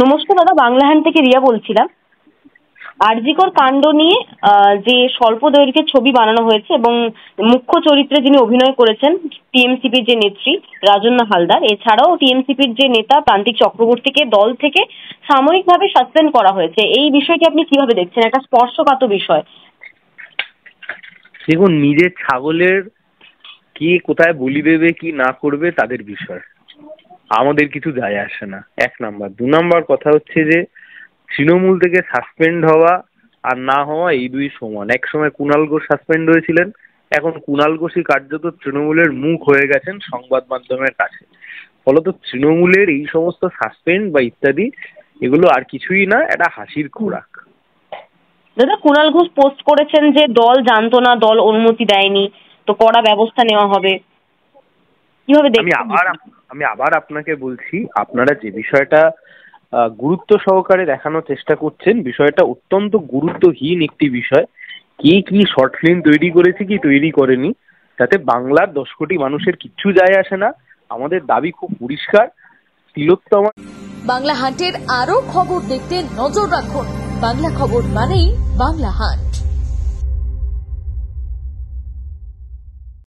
নমস্কার দাদা, বাংলা হ্যান্ড থেকে রিয়া বলছিলাম। আরজিকর কাণ্ড নিয়ে যে স্বল্প দৈর্ঘ্যের ছবি বানানো হয়েছে এবং মুখ্য চরিত্রে যিনি অভিনয় করেছেন টিএমসিপির যে নেত্রী রাজন্যা হালদার, এছাড়াও টিএমসিপির যে নেতা প্রান্তিক চক্রবর্তীকে দল থেকে সাময়িকভাবে সাসপেন্ড করা হয়েছে, এই বিষয়টি আপনি কিভাবে দেখছেন? একটা স্পর্শকাতর বিষয়। দেখুন, নিজের ছাগলের কে কোথায় বলি দেবে কি না করবে তাদের বিষয়, আমাদের কিছু যায় আসে না, 1 নাম্বার। 2 নাম্বার কথা হচ্ছে যে তৃণমূল থেকে সাসপেন্ড হওয়া আর না হওয়া এই দুই সমান। এক সময় কুণাল ঘোষ সাসপেন্ড হয়েছিলেন, এখন কুণাল ঘোষই কার্যত তৃণমূলের মুখ হয়ে গেছেন সংবাদ মাধ্যমের কাছে। ফলত তৃণমূলের এই সমস্ত সাসপেন্ড বা ইত্যাদি এগুলো আর কিছুই না, এটা হাসির খোরাক। দাদা, কুণাল ঘোষ পোস্ট করেছেন যে দল জানতো না, দল অনুমতি দেয়নি, তো কড়া ব্যবস্থা নেওয়া হবে। কিভাবে দেখছেন? আমি আবার আপনাকে বলছি, আপনারা যে বিষয়টা গুরুত্ব সহকারে দেখানোর চেষ্টা করছেন, বিষয়টা অত্যন্ত গুরুত্বহীন একটি বিষয়। কে কি শর্ট ফিল্ম তৈরি করেছে কি তৈরি করেনি তাতে বাংলার 10 কোটি মানুষের কিচ্ছু যায় আসে না। আমাদের দাবি খুব পরিষ্কার, তিলোত্তমা। বাংলা হান্টের আরো খবর দেখতে নজর রাখুন। বাংলা খবর মানেই বাংলা হান্ট।